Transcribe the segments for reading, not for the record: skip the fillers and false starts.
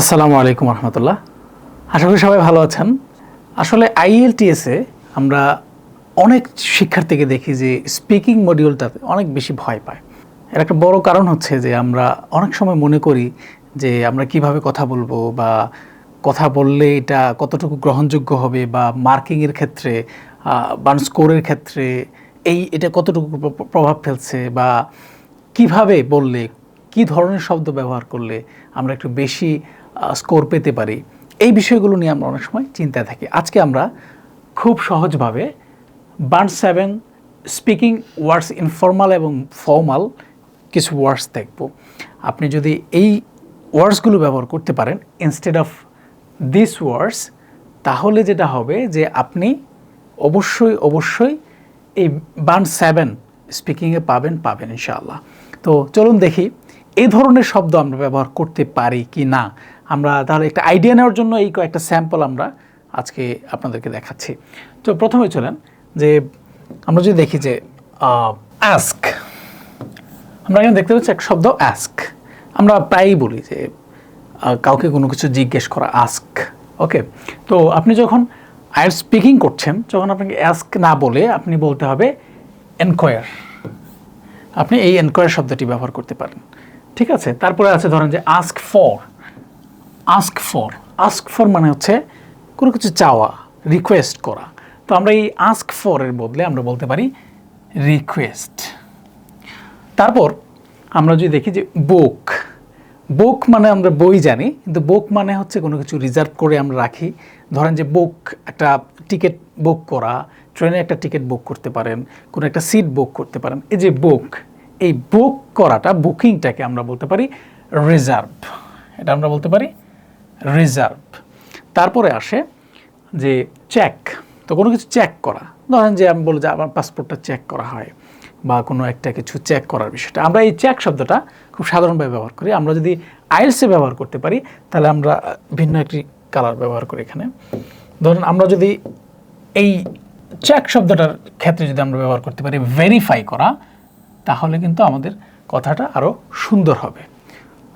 আসসালামু আলাইকুম রহমতুল্লাহ। আশা করি সবাই ভালো আছেন। আসলে IELTS-এ আমরা অনেক শিক্ষার্থীকে দেখি যে স্পিকিং মডিউলটাতে অনেক বেশি ভয় পায়। এর একটা বড় কারণ হচ্ছে যে আমরা অনেক সময় মনে করি যে আমরা কিভাবে কথা বলবো বা কথা বললে এটা কতটুকু গ্রহণযোগ্য হবে বা মার্কিংয়ের ক্ষেত্রে বা স্কোরের ক্ষেত্রে এটা কতটুকু প্রভাব ফেলছে বা কিভাবে বললে কী ধরনের শব্দ ব্যবহার করলে আমরা একটু বেশি স্কোর পেতে পারি, এই বিষয়গুলো নিয়ে আমরা অনেক সময় চিন্তায় থাকি। আজকে আমরা খুব সহজভাবে Band-7 স্পিকিং ওয়ার্ডস ইনফর্মাল এবং ফর্মাল কিছু ওয়ার্ডস দেখব। আপনি যদি এই ওয়ার্ডসগুলো ব্যবহার করতে পারেন ইনস্টেড অফ দিস ওয়ার্ডস, তাহলে যেটা হবে যে আপনি অবশ্যই এই Band-7 স্পিকিংয়ে পাবেন ইনশাআল্লাহ। তো চলুন দেখি এই ধরনের শব্দ আমরা ব্যবহার করতে পারি কি না। আমরা তাহলে একটা আইডিয়া নেওয়ার জন্য এই কয়েকটা স্যাম্পল আমরা আজকে আপনাদেরকে দেখাচ্ছি। তো প্রথমে চলেন যে আমরা যদি দেখি যে অ্যাস্ক, আমরা এখানে দেখতে পাচ্ছি এক শব্দ অ্যাস্ক। আমরা প্রায়ই বলি যে কাউকে কোনো কিছু জিজ্ঞেস করা, আস্ক। ওকে, তো আপনি যখন IELTS স্পিকিং করছেন, যখন আপনাকে অ্যাস্ক না বলে আপনি বলতে হবে এনকোয়ার। আপনি এই এনকোয়ার শব্দটি ব্যবহার করতে পারেন, ঠিক আছে। তারপরে আছে ধরেন যে আস্ক ফর মানে হচ্ছে কোনো কিছু চাওয়া, রিকোয়েস্ট করা। তো আমরা এই আস্ক ফর এর বদলে আমরা বলতে পারি রিকোয়েস্ট। তারপর আমরা যদি দেখি যে বুক মানে আমরা বই জানি, কিন্তু বুক মানে হচ্ছে কোনো কিছু রিজার্ভ করে আমরা রাখি। ধরেন যে বুক একটা টিকিট বুক করা, ট্রেনে একটা টিকিট বুক করতে পারেন, কোনো একটা সিট বুক করতে পারেন। এই যে বুক, এই বুক করাটা, বুকিংটাকে আমরা বলতে পারি রিজার্ভ। এটা আমরা বলতে পারি রিজার্ভ। তারপরে আসে যে চেক। তো কোনো কিছু চেক করা, ধরেন যে আমি বলি যে আমার পাসপোর্টটা চেক করা হয় বা কোনো একটা কিছু চেক করার বিষয়টা, আমরা এই চেক শব্দটা খুব সাধারণভাবে ব্যবহার করি। আমরা যদি IELTS-এ ব্যবহার করতে পারি তাহলে আমরা ভিন্ন একটি কালার ব্যবহার করি এখানে। ধরুন আমরা যদি এই চেক শব্দটার ক্ষেত্রে যদি আমরা ব্যবহার করতে পারি ভেরিফাই করা, তাহলে কিন্তু আমাদের কথাটা আরও সুন্দর হবে।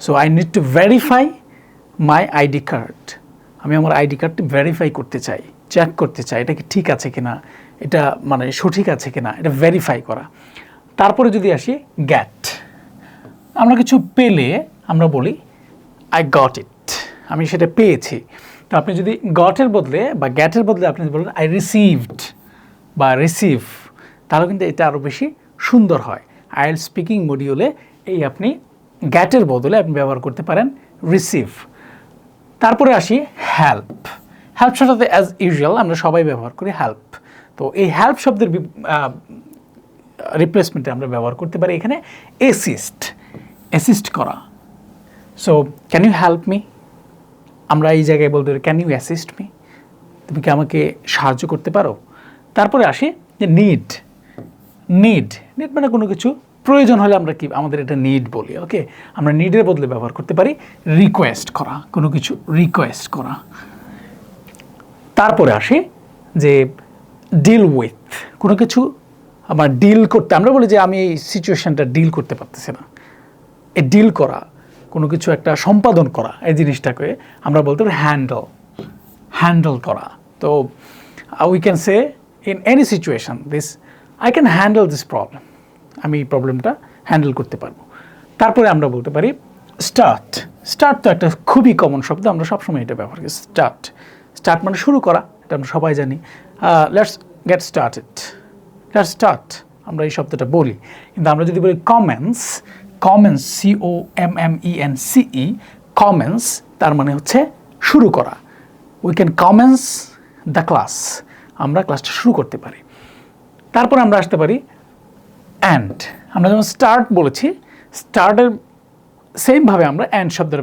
So I need to verify my ID card. আমি আমার আইডি কার্ডটি ভেরিফাই করতে চাই, চেক করতে চাই এটা কি ঠিক আছে কিনা, এটা মানে সঠিক আছে কিনা, এটা ভেরিফাই করা। তারপরে যদি আসি গ্যাট, আমরা কিছু পেলে আমরা বলি আই গট ইট, আমি সেটা পেয়েছি। তো আপনি যদি গটের বদলে বা গ্যাটের বদলে আপনি বলেন আই রিসিভড বা রিসিভ, তাহলে কিন্তু এটা আরও বেশি সুন্দর হয়। IELTS স্পিকিং মডিউলে এই আপনি গ্যাটের বদলে আপনি ব্যবহার করতে পারেন রিসিভ। তারপরে আসি হেল্প শব্দতে অ্যাজ ইউজুয়াল আমরা সবাই ব্যবহার করি হেল্প। তো এই হেল্প শব্দের রিপ্লেসমেন্টে আমরা ব্যবহার করতে পারি এখানে অ্যাসিস্ট করা। So can you help me, আমরা এই জায়গায় বলতে পারি ক্যান ইউ অ্যাসিস্ট মি, তুমি কি আমাকে সাহায্য করতে পারো। তারপরে আসি যে নিড মানে কোনো কিছু প্রয়োজন হলে আমরা কি আমাদের এটা নিড বলি। ওকে, আমরা নিডের বদলে ব্যবহার করতে পারি রিকোয়েস্ট করা, কোনো কিছু রিকোয়েস্ট করা। তারপরে আসে যে ডিল উইথ, কোনো কিছু আমার ডিল করতে, আমরা বলি যে আমি এই সিচুয়েশানটা ডিল করতে পারতেছি না। এই ডিল করা, কোনো কিছু একটা সম্পাদন করা, এই জিনিসটাকে আমরা বলতে পারি হ্যান্ডেল করা। তো we can say in any situation this I can handle this problem, আমি এই প্রবলেমটা হ্যান্ডেল করতে পারবো। তারপরে আমরা বলতে পারি স্টার্ট তো একটা খুবই কমন শব্দ, আমরা সবসময় এটা ব্যবহার করি। স্টার্ট মানে শুরু করা, এটা আমরা সবাই জানি। লেটস গেট স্টার্ট আমরা এই শব্দটা বলি। কিন্তু আমরা যদি বলি কমেন্স COMMENCE, কমেন্স তার মানে হচ্ছে শুরু করা। We can commence the class, আমরা ক্লাসটা শুরু করতে পারি। তারপর আমরা আসতে পারি অ্যান্ড, আমরা যেমন স্টার্ট বলেছি, স্টার্টের সেমভাবে আমরা অ্যান্ড শব্দের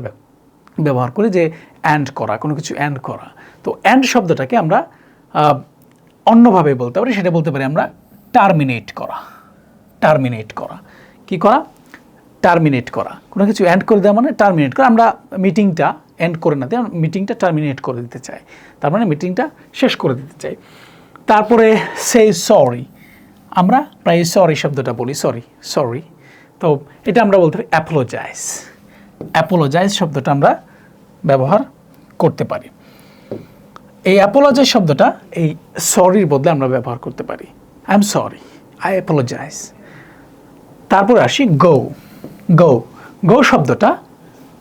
ব্যবহার করি, যে অ্যান্ড করা, কোনো কিছু অ্যান্ড করা। তো অ্যান্ড শব্দটাকে আমরা অন্যভাবে বলতে পারি, সেটা বলতে পারি আমরা টার্মিনেট করা। কি করা? টার্মিনেট করা, কোনো কিছু এন্ড করে দেওয়া মানে টার্মিনেট করা। আমরা মিটিংটা এন্ড করে না দিয়ে মিটিংটা টার্মিনেট করে দিতে চাই, তার মানে মিটিংটা শেষ করে দিতে চাই। তারপরে সে সরি, আমরা প্রায় সরি শব্দটা বলি, সরি। তো এটা আমরা বলতে পারি অ্যাপোলোজাইজ শব্দটা আমরা ব্যবহার করতে পারি। এই অ্যাপোলজাইজ শব্দটা এই সরির বদলে আমরা ব্যবহার করতে পারি। I am sorry, I apologise. তারপরে আসি গো। গো গো শব্দটা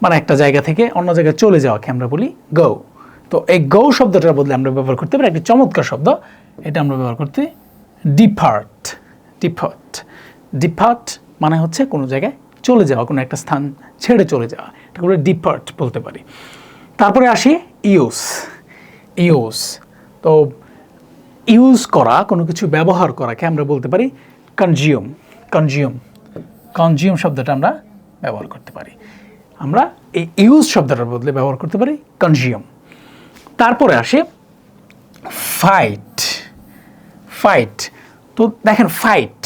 মানে একটা জায়গা থেকে অন্য জায়গায় চলে যাওয়াকে আমরা বলি গো। তো এই গো শব্দটার বদলে আমরা ব্যবহার করতে পারি একটি চমৎকার শব্দ, এটা আমরা ব্যবহার করতে ডিপার্ট। ডিপার্ট ডিপার্ট মানে হচ্ছে কোনো জায়গায় চলে যাওয়া, কোনো একটা স্থান ছেড়ে চলে যাওয়া, এটা করে ডিপার্ট বলতে পারি। তারপরে আসি ইউজ। ইউজ তো ইউজ করা, কোনো কিছু ব্যবহার করাকে আমরা বলতে পারি কনজিউম। কনজিউম কনজিউম শব্দটা আমরা ব্যবহার করতে পারি। আমরা এই ইউজ শব্দটার বদলে ব্যবহার করতে পারি কনজিউম। তারপরে আসে ফাইট। ফাইট তো দেখেন ফাইট,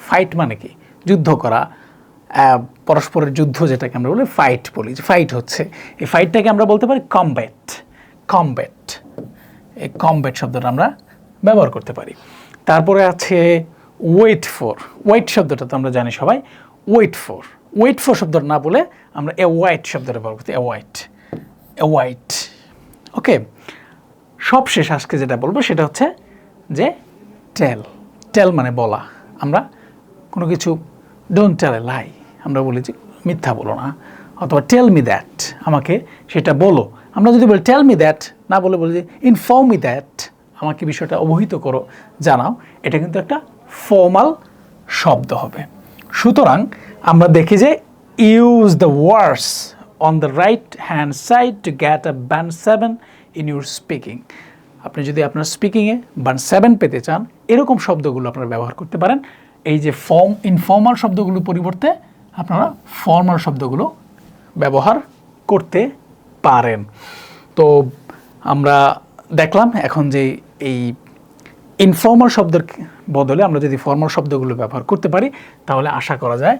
ফাইট মানে কি? যুদ্ধ করা, পরস্পরের যুদ্ধ যেটাকে আমরা বলি ফাইট বলি, যে ফাইট হচ্ছে, এই ফাইটটাকে আমরা বলতে পারি কমব্যাট। কমব্যাট, এই কমব্যাট শব্দটা আমরা ব্যবহার করতে পারি। তারপরে আছে ওয়েট ফর। ওয়েট শব্দটা তো আমরা জানি সবাই, ওয়েট ফর। ওয়েট ফর শব্দটা না বলে আমরা অ্যাওয়াইট শব্দটা ব্যবহার করতে, অ্যাওয়াইট। অ্যাওয়াইট ওকে। সবশেষ আজকে যেটা বলবো সেটা হচ্ছে যে টেল। টেল মানে বলা। আমরা কোনো কিছু ডোন্ট টেল এ লাই, আমরা বলি যে মিথ্যা বলো না, অথবা টেল মি দ্যাট, আমাকে সেটা বলো। আমরা যদি বলি টেল মি দ্যাট, না বলে বলি যে ইনফর্ম মি দ্যাট, আমাকে বিষয়টা অবহিত করো, জানাও, এটা কিন্তু একটা ফর্মাল শব্দ হবে। সুতরাং আমরা দেখি যে use the words on the right hand side to get a Band-7 in your speaking. আপনি যদি আপনার স্পিকিংয়ে Band-7 পেতে চান, এরকম শব্দগুলো আপনারা ব্যবহার করতে পারেন। এই যে ইনফর্মাল শব্দগুলোর পরিবর্তে আপনারা ফর্মাল শব্দগুলো ব্যবহার করতে পারেন। তো আমরা দেখলাম এখন যে এই ইনফর্মাল শব্দের বদলে আমরা যদি ফর্মাল শব্দগুলো ব্যবহার করতে পারি, তাহলে আশা করা যায়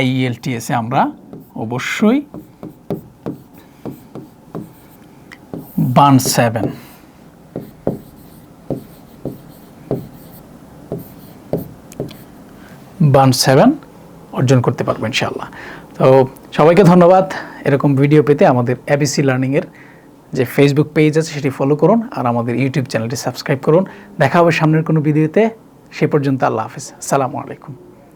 IELTS-এ আমরা অবশ্যই Band-7 অর্জন করতে পারবো ইনশাআল্লাহ। তো সবাইকে ধন্যবাদ। এরকম ভিডিও পেতে আমাদের ABC লার্নিংয়ের যে ফেসবুক পেজ আছে সেটি ফলো করুন, আর আমাদের ইউটিউব চ্যানেলটি সাবস্ক্রাইব করুন। দেখা হবে সামনের কোনো ভিডিওতে। সে পর্যন্ত আল্লাহ হাফেজ, আসসালামু আলাইকুম।